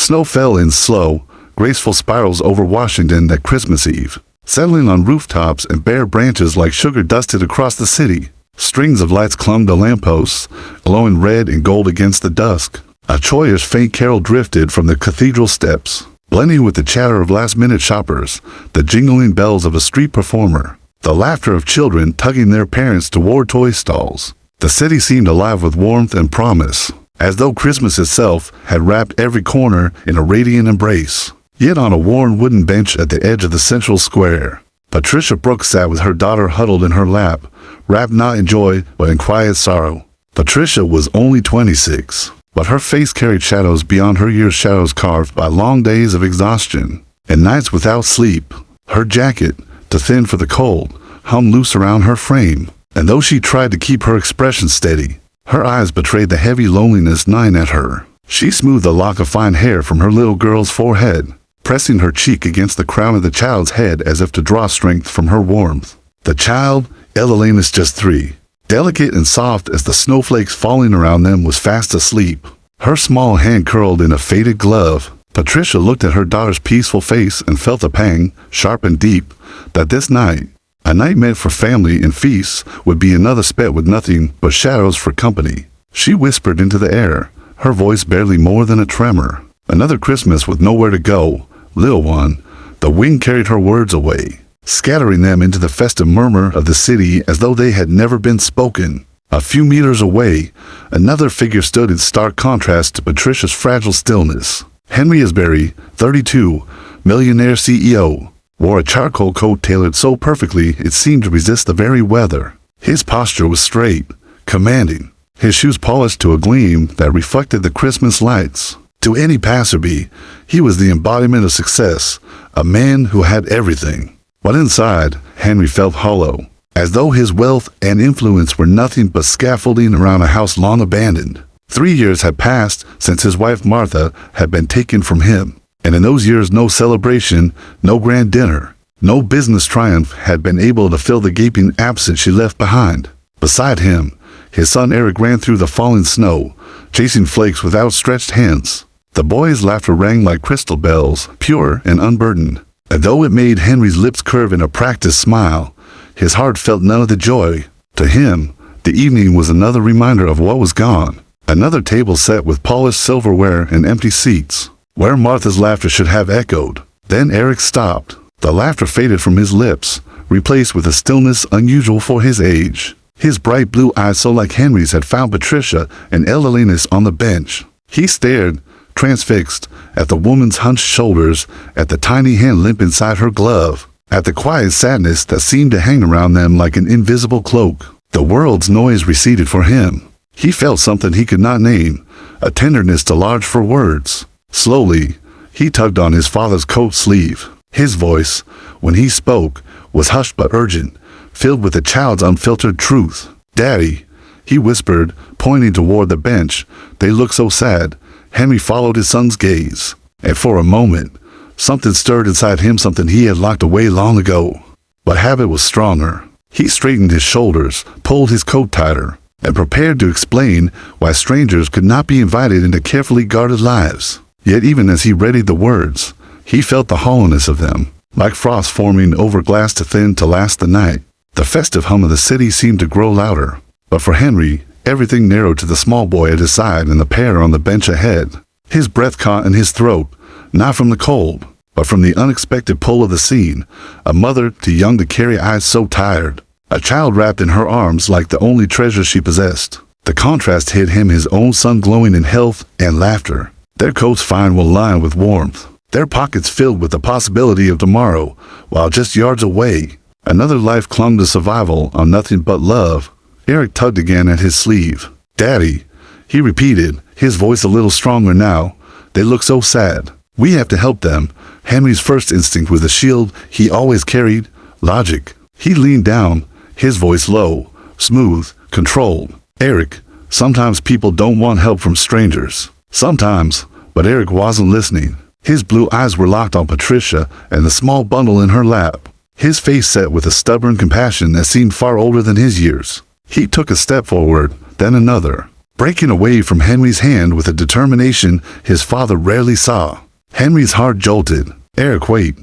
Snow fell in slow, graceful spirals over Washington that Christmas Eve, settling on rooftops and bare branches like sugar dusted across the city. Strings of lights clung to lampposts, glowing red and gold against the dusk. A joyous faint carol drifted from the cathedral steps, blending with the chatter of last-minute shoppers, the jingling bells of a street performer, the laughter of children tugging their parents toward toy stalls. The city seemed alive with warmth and promise, as though Christmas itself had wrapped every corner in a radiant embrace. Yet on a worn wooden bench at the edge of the central square, Patricia Brooks sat with her daughter huddled in her lap, wrapped not in joy but in quiet sorrow. Patricia was only 26, but her face carried shadows beyond her years, shadows carved by long days of exhaustion and nights without sleep. Her jacket, too thin for the cold, hung loose around her frame, and though she tried to keep her expression steady, her eyes betrayed the heavy loneliness gnawing at her. She smoothed a lock of fine hair from her little girl's forehead, pressing her cheek against the crown of the child's head as if to draw strength from her warmth. The child, Elena's just 3, delicate and soft as the snowflakes falling around them, was fast asleep, her small hand curled in a faded glove. Patricia looked at her daughter's peaceful face and felt a pang, sharp and deep, that this night, a night meant for family and feasts, would be another spent with nothing but shadows for company. She whispered into the air, her voice barely more than a tremor. Another Christmas with nowhere to go, little one. The wind carried her words away, scattering them into the festive murmur of the city as though they had never been spoken. A few meters away, another figure stood in stark contrast to Patricia's fragile stillness. Henry Asbury, 32, millionaire CEO, wore a charcoal coat tailored so perfectly it seemed to resist the very weather. His posture was straight, commanding, his shoes polished to a gleam that reflected the Christmas lights. To any passerby, he was the embodiment of success, a man who had everything. But inside, Henry felt hollow, as though his wealth and influence were nothing but scaffolding around a house long abandoned. 3 years had passed since his wife Martha had been taken from him, and in those years no celebration, no grand dinner, no business triumph had been able to fill the gaping absence she left behind. Beside him, his son Eric ran through the falling snow, chasing flakes with outstretched hands. The boy's laughter rang like crystal bells, pure and unburdened. And though it made Henry's lips curve in a practiced smile, his heart felt none of the joy. To him, the evening was another reminder of what was gone. Another table set with polished silverware and empty seats, where Martha's laughter should have echoed. Then Eric stopped. The laughter faded from his lips, replaced with a stillness unusual for his age. His bright blue eyes, so like Henry's, had found Patricia and Elena's on the bench. He stared, transfixed, at the woman's hunched shoulders, at the tiny hand limp inside her glove, at the quiet sadness that seemed to hang around them like an invisible cloak. The world's noise receded for him. He felt something he could not name, a tenderness too large for words. Slowly, he tugged on his father's coat sleeve. His voice, when he spoke, was hushed but urgent, filled with a child's unfiltered truth. "Daddy," he whispered, pointing toward the bench. "They look so sad." Henry followed his son's gaze, and for a moment, something stirred inside him, something he had locked away long ago. But habit was stronger. He straightened his shoulders, pulled his coat tighter, and prepared to explain why strangers could not be invited into carefully guarded lives. Yet even as he readied the words, he felt the hollowness of them, like frost forming over glass too thin to last the night. The festive hum of the city seemed to grow louder, but for Henry, everything narrowed to the small boy at his side and the pair on the bench ahead. His breath caught in his throat, not from the cold, but from the unexpected pull of the scene. A mother too young to carry eyes so tired, a child wrapped in her arms like the only treasure she possessed. The contrast hit him, his own son glowing in health and laughter, their coats fine well lined with warmth, their pockets filled with the possibility of tomorrow, while just yards away, another life clung to survival on nothing but love. Eric tugged again at his sleeve. "Daddy," he repeated, his voice a little stronger now. "They look so sad. We have to help them." Henry's first instinct was the shield he always carried, logic. He leaned down, his voice low, smooth, controlled. "Eric, sometimes people don't want help from strangers. Sometimes." But Eric wasn't listening. His blue eyes were locked on Patricia and the small bundle in her lap, his face set with a stubborn compassion that seemed far older than his years. He took a step forward, then another. breaking away from Henry's hand with a determination his father rarely saw. Henry's heart jolted. "Eric, wait,"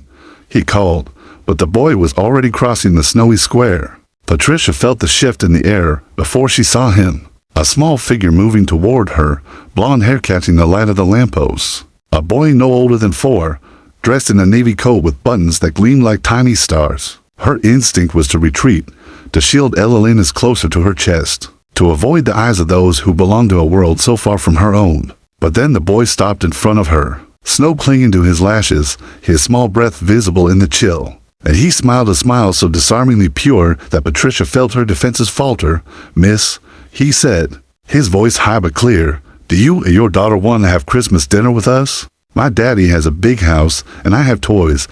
he called, but the boy was already crossing the snowy square. Patricia felt the shift in the air before she saw him. A small figure moving toward her, blonde hair catching the light of the lampposts. A boy no older than 4, dressed in a navy coat with buttons that gleamed like tiny stars. Her instinct was to retreat, to shield Elena's closer to her chest, to avoid the eyes of those who belonged to a world so far from her own. But then the boy stopped in front of her, snow clinging to his lashes, his small breath visible in the chill. And he smiled a smile so disarmingly pure that Patricia felt her defenses falter. "Miss," he said, his voice high but clear, "do you and your daughter want to have Christmas dinner with us? My daddy has a big house, and I have toys,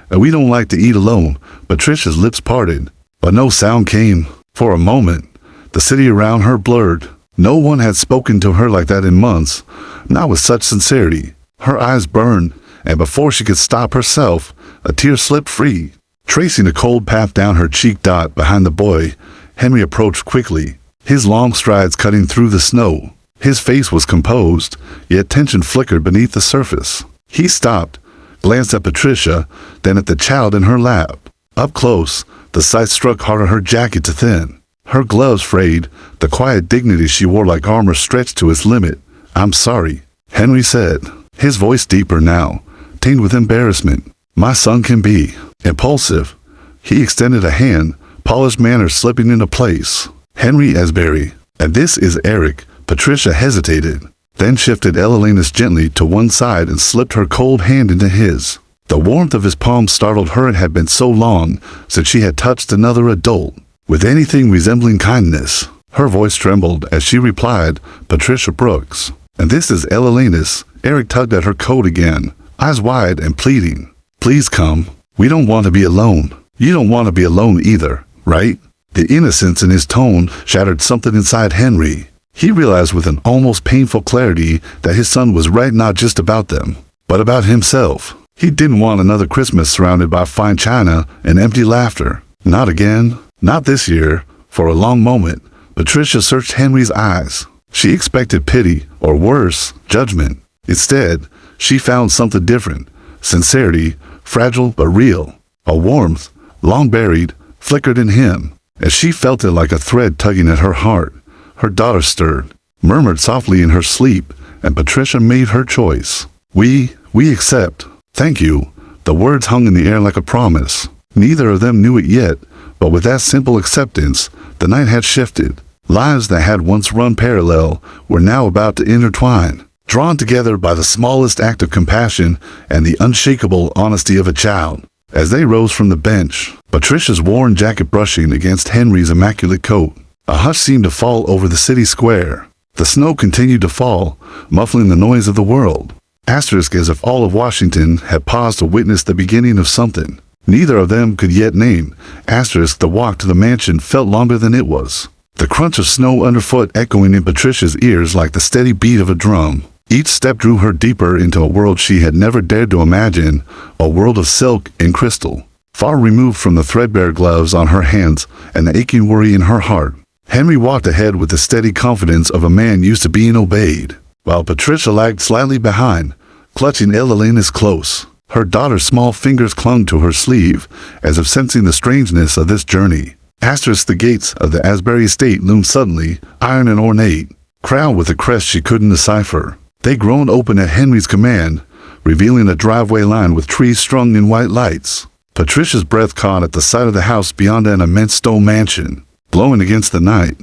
and we don't like to eat alone." Patricia's lips parted, but no sound came. For a moment, the city around her blurred. No one had spoken to her like that in months, not with such sincerity. Her eyes burned, and before she could stop herself, a tear slipped free. Tracing a cold path down her cheek dot behind the boy, Henry approached quickly, his long strides cutting through the snow. His face was composed, yet tension flickered beneath the surface. He stopped, glanced at Patricia, then at the child in her lap. Up close, the sight struck harder, her jacket to thin. Her gloves frayed, the quiet dignity she wore like armor stretched to its limit. "I'm sorry," Henry said, his voice deeper now, tinged with embarrassment. "My son can be impulsive." He extended a hand, polished manner slipping into place. "Henry Asbury, and this is Eric." Patricia hesitated, then shifted Elena's gently to one side and slipped her cold hand into his. The warmth of his palm startled her. It had been so long since she had touched another adult with anything resembling kindness. Her voice trembled as she replied, "Patricia Brooks. And this is Elena's." Eric tugged at her coat again, eyes wide and pleading. "Please come. We don't want to be alone. You don't want to be alone either, right?" The innocence in his tone shattered something inside Henry. He realized with an almost painful clarity that his son was right, not just about them, but about himself. He didn't want another Christmas surrounded by fine china and empty laughter. Not again. Not this year. For a long moment, Patricia searched Henry's eyes. She expected pity, or worse, judgment. Instead, she found something different. Sincerity, fragile but real. A warmth, long buried, flickered in him. As she felt it like a thread tugging at her heart, her daughter stirred, murmured softly in her sleep, and Patricia made her choice. We accept. Thank you." The words hung in the air like a promise. Neither of them knew it yet, but with that simple acceptance, the night had shifted. Lives that had once run parallel were now about to intertwine, drawn together by the smallest act of compassion and the unshakable honesty of a child. As they rose from the bench, Patricia's worn jacket brushing against Henry's immaculate coat, a hush seemed to fall over the city square. The snow continued to fall, muffling the noise of the world. Asterisk, as if all of Washington had paused to witness the beginning of something neither of them could yet name. Asterisk, the walk to the mansion felt longer than it was. The crunch of snow underfoot echoing in Patricia's ears like the steady beat of a drum. Each step drew her deeper into a world she had never dared to imagine, a world of silk and crystal, far removed from the threadbare gloves on her hands and the aching worry in her heart. Henry walked ahead with the steady confidence of a man used to being obeyed, while Patricia lagged slightly behind, clutching Elena's close. Her daughter's small fingers clung to her sleeve, as if sensing the strangeness of this journey. Asterisk, the gates of the Asbury estate loomed suddenly, iron and ornate, crowned with a crest she couldn't decipher. They groaned open at Henry's command, revealing a driveway lined with trees strung in white lights. Patricia's breath caught at the sight of the house beyond, an immense stone mansion, glowing against the night,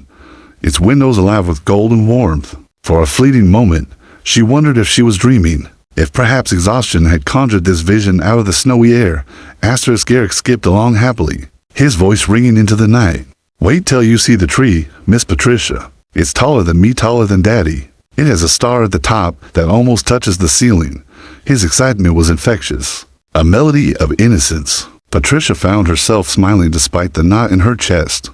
its windows alive with golden warmth. For a fleeting moment, she wondered if she was dreaming, if perhaps exhaustion had conjured this vision out of the snowy air. Asterisk, Eric skipped along happily, his voice ringing into the night. "Wait till you see the tree, Miss Patricia. It's taller than me, taller than Daddy. It has a star at the top that almost touches the ceiling." His excitement was infectious, a melody of innocence. Patricia found herself smiling despite the knot in her chest.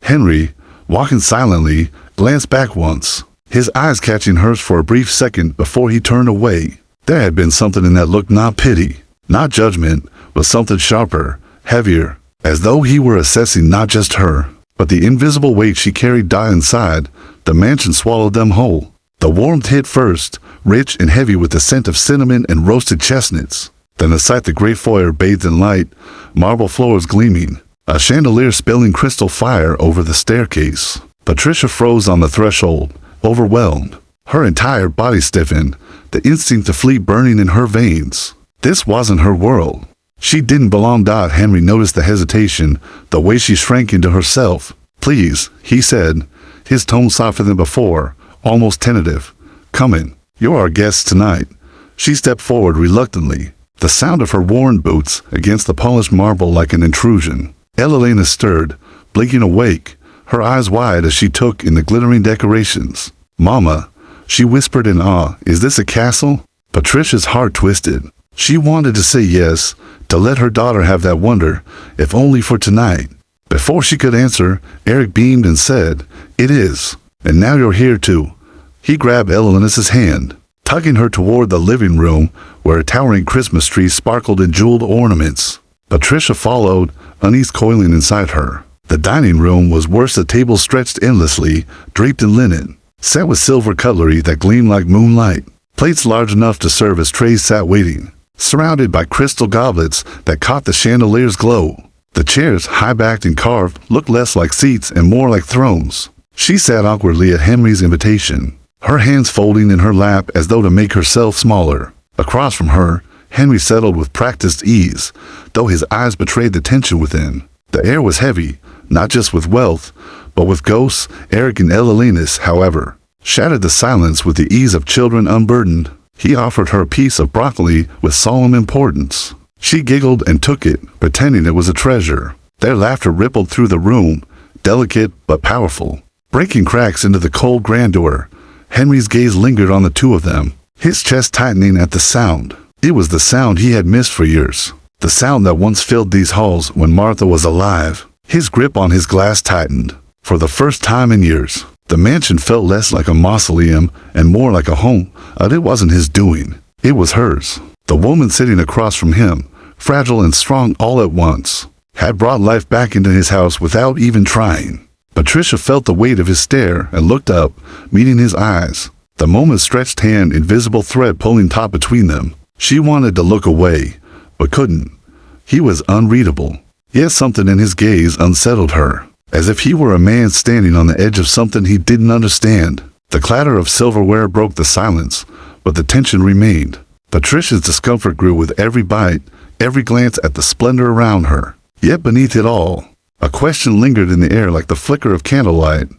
Henry, walking silently, glanced back once, his eyes catching hers for a brief second before he turned away. There had been something in that look, not pity, not judgment, but something sharper, heavier, as though he were assessing not just her, but the invisible weight she carried died inside. The mansion swallowed them whole. The warmth hit first, rich and heavy with the scent of cinnamon and roasted chestnuts. Then the sight the great foyer bathed in light, marble floors gleaming, a chandelier spilling crystal fire over the staircase. Patricia froze on the threshold, overwhelmed. Her entire body stiffened, the instinct to flee burning in her veins. This wasn't her world. She didn't belong. Henry noticed the hesitation, the way she shrank into herself. "Please," he said, his tone softer than before, almost tentative. "Come in. You're our guests tonight." She stepped forward reluctantly, the sound of her worn boots against the polished marble like an intrusion. Elena stirred, blinking awake, her eyes wide as she took in the glittering decorations. "Mama," she whispered in awe, "is this a castle?" Patricia's heart twisted. She wanted to say yes, to let her daughter have that wonder, if only for tonight. Before she could answer, Eric beamed and said, "It is. And now you're here too." He grabbed Elena's hand, tugging her toward the living room, where a towering Christmas tree sparkled in jeweled ornaments. Patricia followed, unease coiling inside her. The dining room was worse. The tables stretched endlessly, draped in linen, set with silver cutlery that gleamed like moonlight. Plates large enough to serve as trays sat waiting, surrounded by crystal goblets that caught the chandelier's glow. The chairs, high-backed and carved, looked less like seats and more like thrones. She sat awkwardly at Henry's invitation, her hands folding in her lap as though to make herself smaller. Across from her, Henry settled with practiced ease, though his eyes betrayed the tension within. The air was heavy, not just with wealth, but with ghosts. Eric and Elena's, however, shattered the silence with the ease of children unburdened. He offered her a piece of broccoli with solemn importance. She giggled and took it, pretending it was a treasure. Their laughter rippled through the room, delicate but powerful, breaking cracks into the cold grandeur. Henry's gaze lingered on the two of them, his chest tightening at the sound. It was the sound he had missed for years, the sound that once filled these halls when Martha was alive. His grip on his glass tightened. For the first time in years, the mansion felt less like a mausoleum and more like a home. It wasn't his doing. It was hers. The woman sitting across from him, fragile and strong all at once, had brought life back into his house without even trying. Patricia felt the weight of his stare and looked up, meeting his eyes. The moment's stretched hand, invisible thread pulling taut between them. She wanted to look away, but couldn't. He was unreadable. Yet something in his gaze unsettled her, as if he were a man standing on the edge of something he didn't understand. The clatter of silverware broke the silence, but the tension remained. Patricia's discomfort grew with every bite, every glance at the splendor around her. Yet beneath it all, a question lingered in the air like the flicker of candlelight.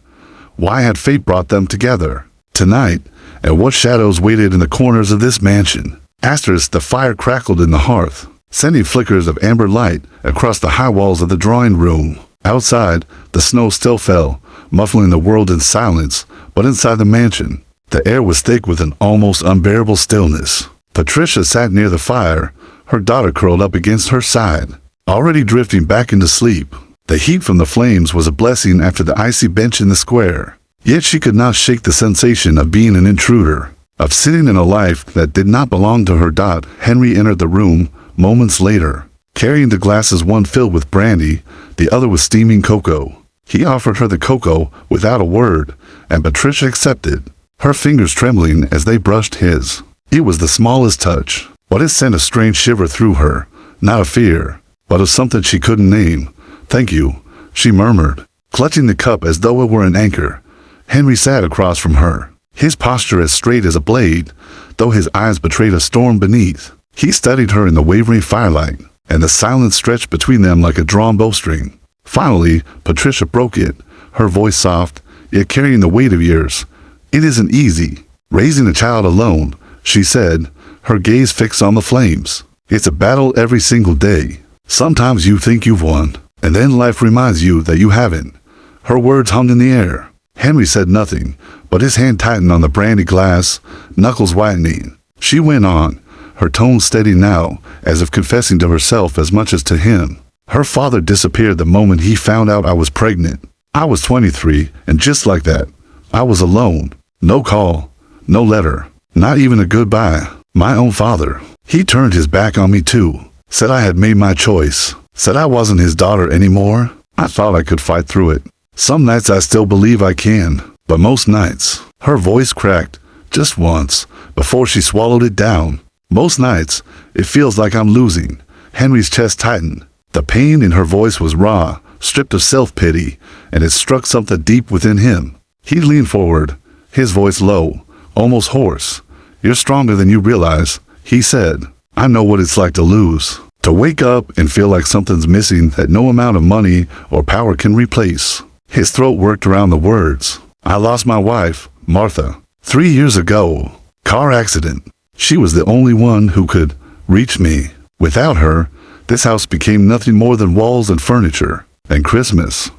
Why had fate brought them together? Tonight, and what shadows waited in the corners of this mansion? The fire crackled in the hearth, sending flickers of amber light across the high walls of the drawing room. Outside, the snow still fell, muffling the world in silence, but inside the mansion, the air was thick with an almost unbearable stillness. Patricia sat near the fire, her daughter curled up against her side, already drifting back into sleep. The heat from the flames was a blessing after the icy bench in the square. Yet she could not shake the sensation of being an intruder, of sitting in a life that did not belong to her. Henry entered the room moments later, carrying the glasses, one filled with brandy, the other with steaming cocoa. He offered her the cocoa without a word, and Patricia accepted, her fingers trembling as they brushed his. It was the smallest touch, but it sent a strange shiver through her, not of fear, but of something she couldn't name. "Thank you," she murmured, clutching the cup as though it were an anchor. Henry sat across from her, his posture as straight as a blade, though his eyes betrayed a storm beneath. He studied her in the wavering firelight, and the silence stretched between them like a drawn bowstring. Finally, Patricia broke it, her voice soft, yet carrying the weight of years. "It isn't easy, raising a child alone," she said, her gaze fixed on the flames. "It's a battle every single day. Sometimes you think you've won, and then life reminds you that you haven't." Her words hung in the air. Henry said nothing, but his hand tightened on the brandy glass, knuckles whitening. She went on, her tone steady now, as if confessing to herself as much as to him. "Her father disappeared the moment he found out I was pregnant. I was 23, and just like that, I was alone. No call, no letter, not even a goodbye. My own father. He turned his back on me too, said I had made my choice, said I wasn't his daughter anymore. I thought I could fight through it. Some nights I still believe I can, but most nights, her voice cracked, just once, before she swallowed it down. Most nights, it feels like I'm losing. Henry's chest tightened. The pain in her voice was raw, stripped of self-pity, and it struck something deep within him. He leaned forward, his voice low, almost hoarse. "You're stronger than you realize," he said. "I know what it's like to lose. To wake up and feel like something's missing that no amount of money or power can replace." His throat worked around the words. "I lost my wife, Martha, 3 years ago. Car accident. She was the only one who could reach me. Without her, this house became nothing more than walls and furniture. And Christmas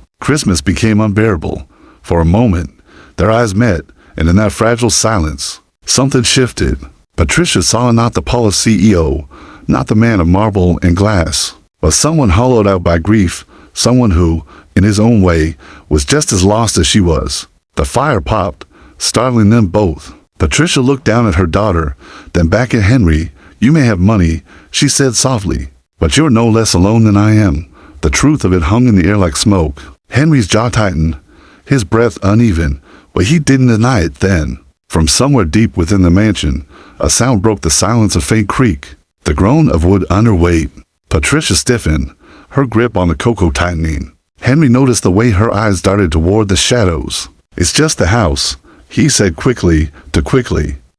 became unbearable. For a moment, their eyes met, and in that fragile silence, something shifted. Patricia saw not the polished CEO, not the man of marble and glass, but someone hollowed out by grief, someone who, in his own way, was just as lost as she was. The fire popped, startling them both. Patricia looked down at her daughter, then back at Henry. "You may have money," she said softly, "but you're no less alone than I am." The truth of it hung in the air like smoke. Henry's jaw tightened, his breath uneven, but he didn't deny it then. From somewhere deep within the mansion, a sound broke the silence, a faint creak, the groan of wood under weight. Patricia stiffened, her grip on the cocoa tightening. Henry noticed the way her eyes darted toward the shadows. "It's just the house," he said quickly.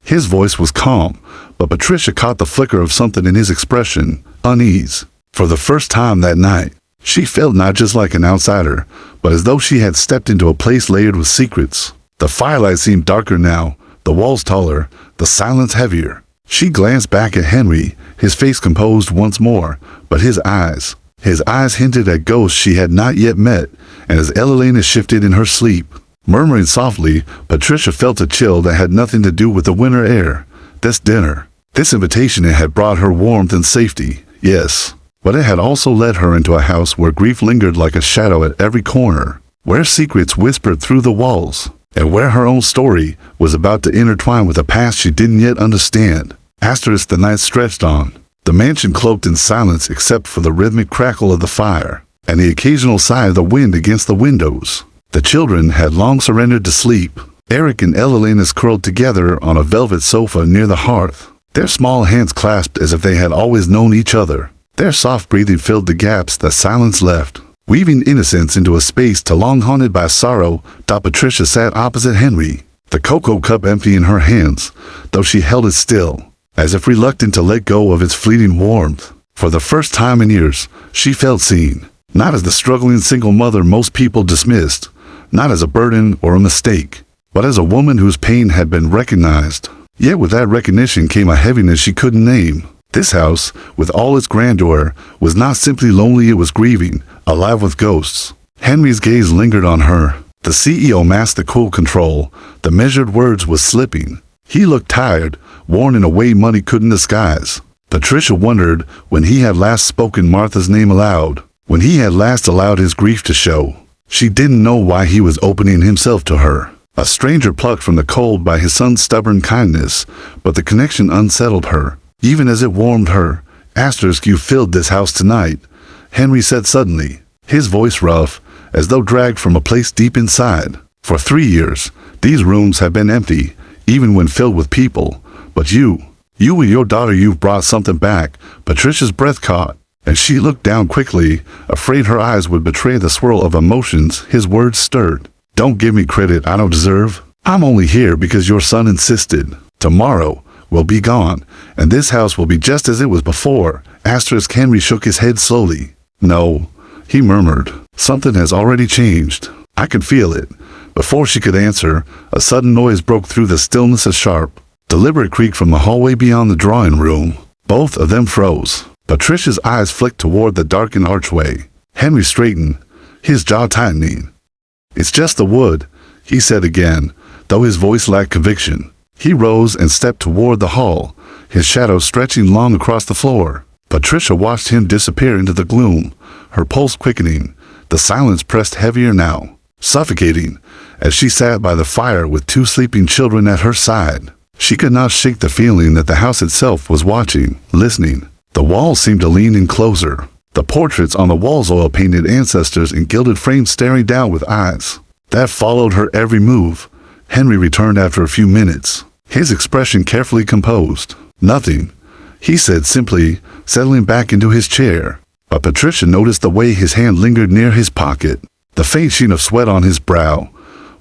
His voice was calm, but Patricia caught the flicker of something in his expression, unease. For the first time that night, she felt not just like an outsider, but as though she had stepped into a place layered with secrets. The firelight seemed darker now, the walls taller, the silence heavier. She glanced back at Henry, his face composed once more, but his eyes hinted at ghosts she had not yet met, and as Elelena shifted in her sleep, murmuring softly, Patricia felt a chill that had nothing to do with the winter air. This dinner, this invitation, it had brought her warmth and safety, yes, but it had also led her into a house where grief lingered like a shadow at every corner, where secrets whispered through the walls, and where her own story was about to intertwine with a past she didn't yet understand. Asterisk. The night stretched on, the mansion cloaked in silence except for the rhythmic crackle of the fire, and the occasional sigh of the wind against the windows. The children had long surrendered to sleep. Eric and Elelena's curled together on a velvet sofa near the hearth, their small hands clasped as if they had always known each other. Their soft breathing filled the gaps that silence left, weaving innocence into a space too long haunted by sorrow. Patricia sat opposite Henry, the cocoa cup empty in her hands, though she held it still, as if reluctant to let go of its fleeting warmth. For the first time in years, she felt seen, not as the struggling single mother most people dismissed, not as a burden or a mistake, but as a woman whose pain had been recognized. Yet with that recognition came a heaviness she couldn't name. This house, with all its grandeur, was not simply lonely, it was grieving, alive with ghosts. Henry's gaze lingered on her. The CEO masked the cool control. The measured words was slipping. He looked tired, worn in a way money couldn't disguise. Patricia wondered when he had last spoken Martha's name aloud, when he had last allowed his grief to show. She didn't know why he was opening himself to her, a stranger plucked from the cold by his son's stubborn kindness, but the connection unsettled her, even as it warmed her. "Asterisk. You filled this house tonight," Henry said suddenly, his voice rough, as though dragged from a place deep inside. "For 3 years, these rooms have been empty, even when filled with people. But you and your daughter, you've brought something back." Patricia's breath caught, and she looked down quickly, afraid her eyes would betray the swirl of emotions his words stirred. "Don't give me credit I don't deserve. I'm only here because your son insisted. Tomorrow we'll be gone, and this house will be just as it was before." Asterisk. Henry shook his head slowly. "No," he murmured. "Something has already changed. I can feel it." Before she could answer, a sudden noise broke through the stillness, a sharp, deliberate creak from the hallway beyond the drawing room. Both of them froze. Patricia's eyes flicked toward the darkened archway. Henry straightened, his jaw tightening. "It's just the wood," he said again, though his voice lacked conviction. He rose and stepped toward the hall, his shadow stretching long across the floor. Patricia watched him disappear into the gloom, her pulse quickening. The silence pressed heavier now, suffocating, as she sat by the fire with 2 sleeping children at her side. She could not shake the feeling that the house itself was watching, listening. The walls seemed to lean in closer, The portraits on the walls oil-painted ancestors in gilded frames staring down with eyes that followed her every move. Henry returned after a few minutes, his expression carefully composed. "Nothing," he said simply, settling back into his chair. But Patricia noticed the way his hand lingered near his pocket, the faint sheen of sweat on his brow.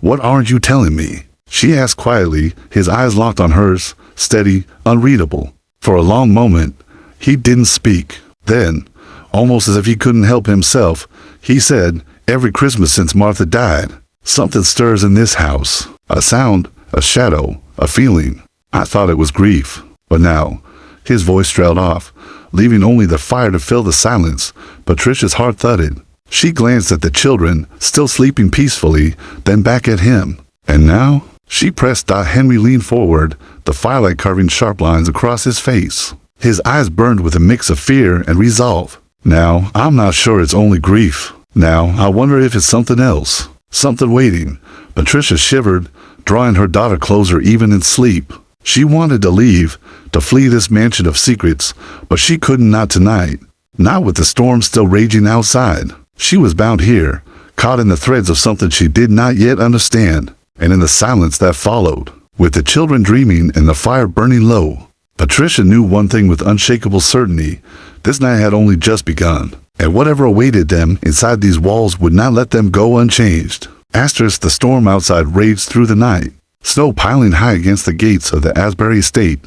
"What aren't you telling me?" she asked quietly, his eyes locked on hers, steady, unreadable. For a long moment, he didn't speak. Then, almost as if he couldn't help himself, he said, "Every Christmas since Martha died, something stirs in this house. A sound, a shadow, a feeling. I thought it was grief. But now," his voice trailed off, leaving only the fire to fill the silence. Patricia's heart thudded. She glanced at the children, still sleeping peacefully, then back at him. "And now?" She pressed. Henry leaned forward, the firelight carving sharp lines across his face. His eyes burned with a mix of fear and resolve. "Now, I'm not sure it's only grief. Now, I wonder if it's something else. Something waiting." Patricia shivered, drawing her daughter closer even in sleep. She wanted to leave, to flee this mansion of secrets, but she couldn't, not tonight. Not with the storm still raging outside. She was bound here, caught in the threads of something she did not yet understand. And in the silence that followed, with the children dreaming and the fire burning low, Patricia knew one thing with unshakable certainty. This night had only just begun, and whatever awaited them inside these walls would not let them go unchanged. The storm outside raged through the night, snow piling high against the gates of the Asbury estate,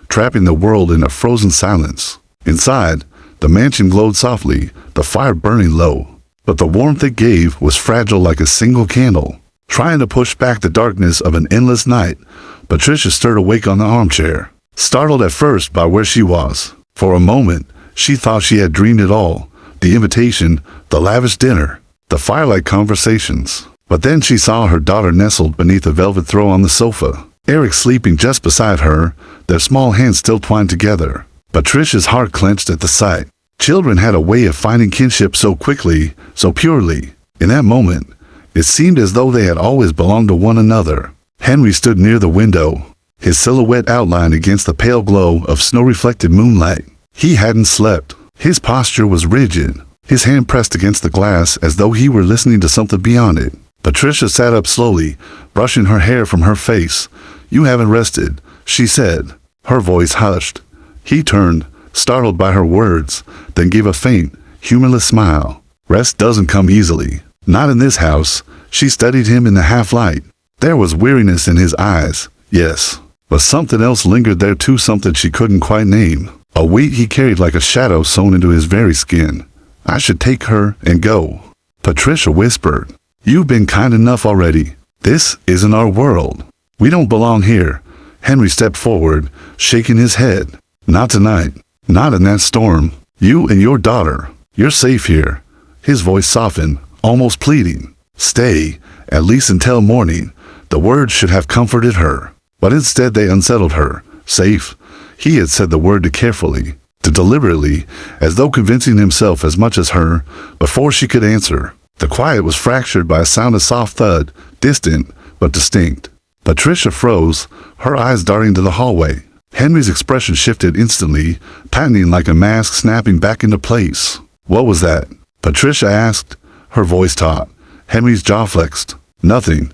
trapping the world in a frozen silence. Inside, the mansion glowed softly, the fire burning low, but the warmth it gave was fragile like a single candle. Trying to push back the darkness of an endless night, Patricia stirred awake on the armchair, startled at first by where she was. For a moment, she thought she had dreamed it all, the invitation, the lavish dinner, the firelight conversations. But then she saw her daughter nestled beneath a velvet throw on the sofa, Eric sleeping just beside her, their small hands still twined together. Patricia's heart clenched at the sight. Children had a way of finding kinship so quickly, so purely. In that moment, it seemed as though they had always belonged to one another. Henry stood near the window, his silhouette outlined against the pale glow of snow-reflected moonlight. He hadn't slept. His posture was rigid, his hand pressed against the glass as though he were listening to something beyond it. Patricia sat up slowly, brushing her hair from her face. "You haven't rested," she said, her voice hushed. He turned, startled by her words, then gave a faint, humorless smile. "Rest doesn't come easily. Not in this house." She studied him in the half-light. There was weariness in his eyes, yes, but something else lingered there too, something she couldn't quite name. A weight he carried like a shadow sewn into his very skin. "I should take her and go," Patricia whispered. "You've been kind enough already. This isn't our world. We don't belong here." Henry stepped forward, shaking his head. "Not tonight. Not in that storm. You and your daughter. You're safe here." His voice softened, almost pleading. "Stay, at least until morning." The words should have comforted her, but instead they unsettled her. Safe. He had said the word too carefully, too deliberately, as though convincing himself as much as her. Before she could answer, the quiet was fractured by a sound of soft thud, distant but distinct. Patricia froze, her eyes darting to the hallway. Henry's expression shifted instantly, tightening like a mask snapping back into place. "What was that?" Patricia asked, her voice taut. Henry's jaw flexed. "Nothing,"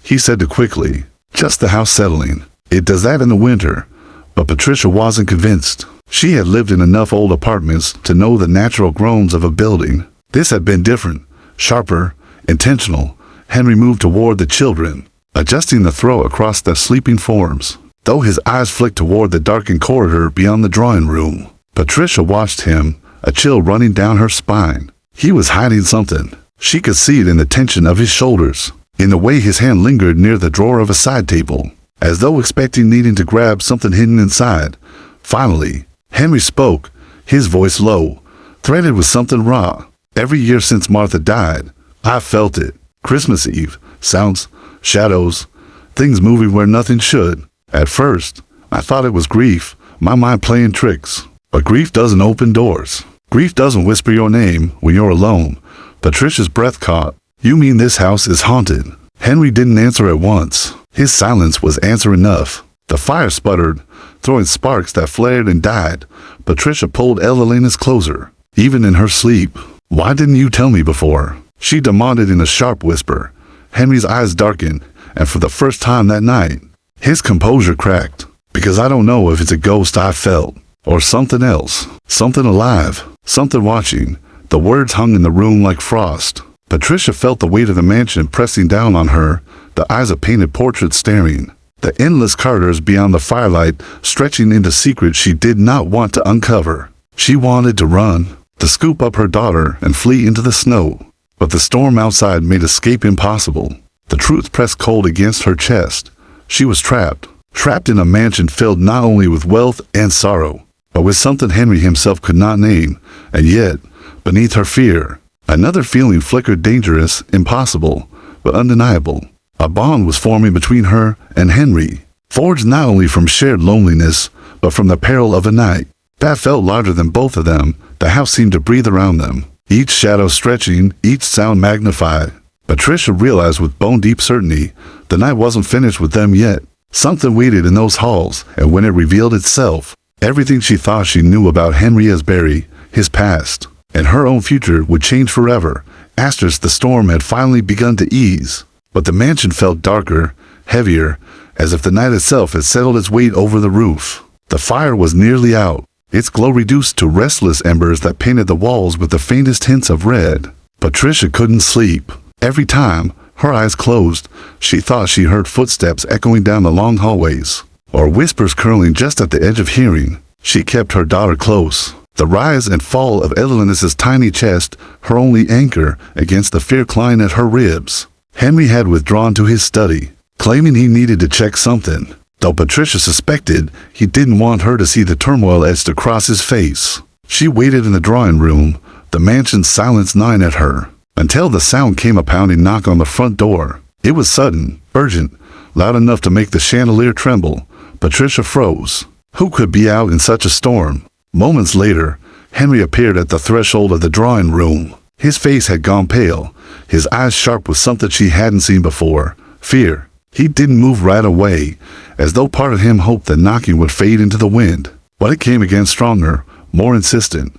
he said too quickly. "Just the house settling. It does that in the winter." But Patricia wasn't convinced. She had lived in enough old apartments to know the natural groans of a building. This had been different, sharper, intentional. Henry moved toward the children, adjusting the throw across their sleeping forms, though his eyes flicked toward the darkened corridor beyond the drawing room. Patricia watched him, a chill running down her spine. He was hiding something. She could see it in the tension of his shoulders, in the way his hand lingered near the drawer of a side table, as though needing to grab something hidden inside. Finally, Henry spoke, his voice low, threaded with something raw. "Every year since Martha died, I've felt it. Christmas Eve, sounds, shadows, things moving where nothing should. At first, I thought it was grief, my mind playing tricks. But grief doesn't open doors. Grief doesn't whisper your name when you're alone." Patricia's breath caught. "You mean this house is haunted?" Henry didn't answer at once. His silence was answer enough. The fire sputtered, throwing sparks that flared and died. Patricia pulled Evelina's closer. even in her sleep. Why didn't you tell me before? She demanded in a sharp whisper. Henry's eyes darkened, and for the first time that night, his composure cracked. Because I don't know if it's a ghost I felt, or something else, something alive, something watching. The words hung in the room like frost. Patricia felt the weight of the mansion pressing down on her, the eyes of painted portraits staring. The endless corridors beyond the firelight stretching into secrets she did not want to uncover. She wanted to run, to scoop up her daughter and flee into the snow. But the storm outside made escape impossible. The truth pressed cold against her chest. She was trapped in a mansion filled not only with wealth and sorrow, but with something Henry himself could not name. And yet, beneath her fear, another feeling flickered, dangerous, impossible, but undeniable. A bond was forming between her and Henry, forged not only from shared loneliness, but from the peril of a night that felt larger than both of them. The house seemed to breathe around them, each shadow stretching, each sound magnified. Patricia realized with bone-deep certainty the night wasn't finished with them yet. Something waited in those halls, and when it revealed itself, everything she thought she knew about Henry as Barry, his past, and her own future would change forever. The storm had finally begun to ease, but the mansion felt darker, heavier, as if the night itself had settled its weight over the roof. The fire was nearly out, its glow reduced to restless embers that painted the walls with the faintest hints of red. Patricia couldn't sleep. Every time her eyes closed, she thought she heard footsteps echoing down the long hallways, or whispers curling just at the edge of hearing. She kept her daughter close, the rise and fall of Evelyn's tiny chest her only anchor against the fear clawing at her ribs. Henry had withdrawn to his study, claiming he needed to check something, though Patricia suspected he didn't want her to see the turmoil etched across his face. She waited in the drawing room, the mansion's silence gnawing at her, until the sound came a pounding knock on the front door. It was sudden, urgent, loud enough to make the chandelier tremble. Patricia froze. Who could be out in such a storm? Moments later, Henry appeared at the threshold of the drawing room. His face had gone pale, his eyes sharp with something she hadn't seen before, fear. He didn't move right away, as though part of him hoped the knocking would fade into the wind. But it came again stronger, more insistent.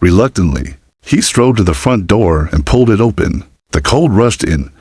Reluctantly, he strode to the front door and pulled it open. The cold rushed in,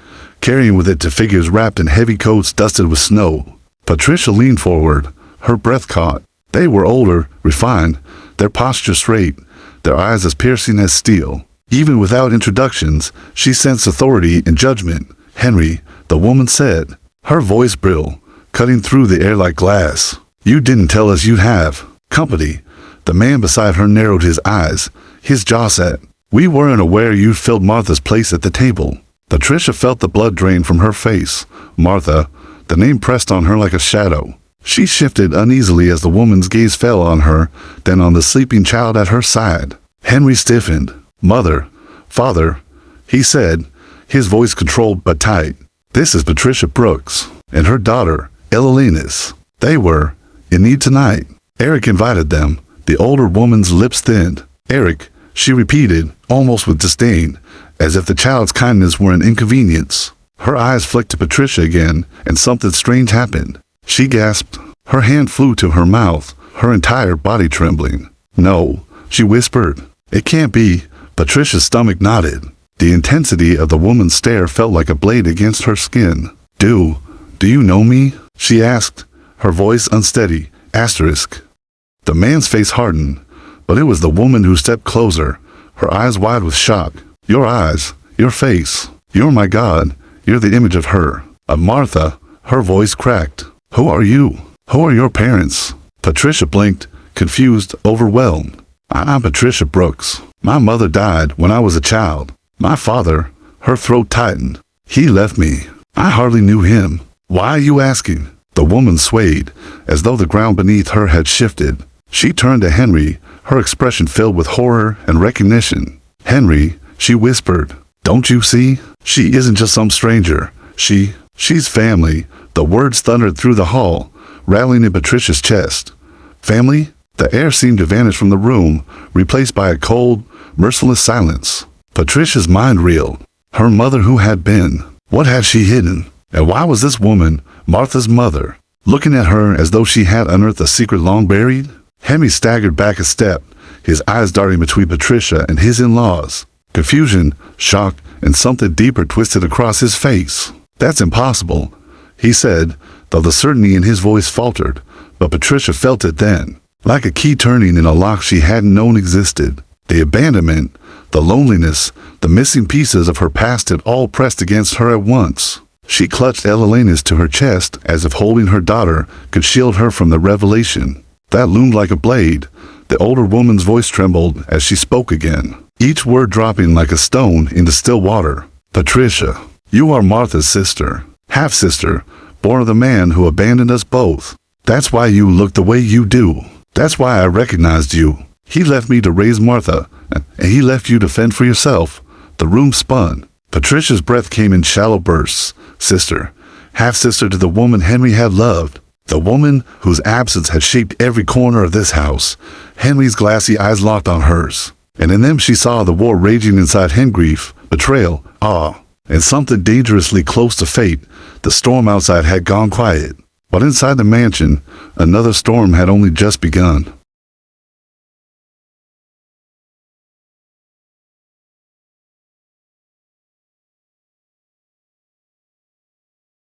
carrying with it two figures wrapped in heavy coats dusted with snow. Patricia leaned forward, her breath caught. They were older, refined, their posture straight, their eyes as piercing as steel. Even without introductions, she sensed authority and judgment. "Henry," the woman said, her voice brittle, cutting through the air like glass. "You didn't tell us you'd have company." The man beside her narrowed his eyes, his jaw set. "We weren't aware you'd filled Martha's place at the table." Patricia felt the blood drain from her face. Martha, the name pressed on her like a shadow. She shifted uneasily as the woman's gaze fell on her, then on the sleeping child at her side. Henry stiffened. "Mother, father," he said, his voice controlled but tight. "This is Patricia Brooks, and her daughter, Evelyn's. They were in need tonight." Eric invited them. The older woman's lips thinned. "Eric," she repeated, almost with disdain, as if the child's kindness were an inconvenience. Her eyes flicked to Patricia again, and something strange happened. She gasped. Her hand flew to her mouth, her entire body trembling. "No," she whispered. "It can't be." Patricia's stomach knotted. The intensity of the woman's stare felt like a blade against her skin. Do you know me?" she asked, her voice unsteady. The man's face hardened, but it was the woman who stepped closer, her eyes wide with shock. "Your eyes, your face, you're my God, you're the image of her, of Martha." Her voice cracked. "Who are you? Who are your parents?" Patricia blinked, confused, overwhelmed. "I'm Patricia Brooks. My mother died when I was a child. My father," her throat tightened, "he left me. I hardly knew him." "Why are you asking?" The woman swayed, as though the ground beneath her had shifted. She turned to Henry, her expression filled with horror and recognition. "Henry," she whispered, "don't you see? She isn't just some stranger. She's family." The words thundered through the hall, rattling in Patricia's chest. "Family?" The air seemed to vanish from the room, replaced by a cold, merciless silence. Patricia's mind reeled. Her mother who had been. What had she hidden? And why was this woman, Martha's mother, looking at her as though she had unearthed a secret long buried? Henry staggered back a step, his eyes darting between Patricia and his in-laws. Confusion, shock, and something deeper twisted across his face. "That's impossible," he said, though the certainty in his voice faltered, but Patricia felt it then, like a key turning in a lock she hadn't known existed. The abandonment, the loneliness, the missing pieces of her past had all pressed against her at once. She clutched Elena's to her chest as if holding her daughter could shield her from the revelation. That loomed like a blade. The older woman's voice trembled as she spoke again, each word dropping like a stone into still water. "Patricia, you are Martha's sister, half-sister, born of the man who abandoned us both. That's why you look the way you do. That's why I recognized you. He left me to raise Martha, and he left you to fend for yourself." The room spun. Patricia's breath came in shallow bursts. Sister, half-sister to the woman Henry had loved. The woman whose absence had shaped every corner of this house. Henry's glassy eyes locked on hers, and in them she saw the war raging inside him: grief, betrayal, awe, and something dangerously close to fate. The storm outside had gone quiet, but inside the mansion, another storm had only just begun.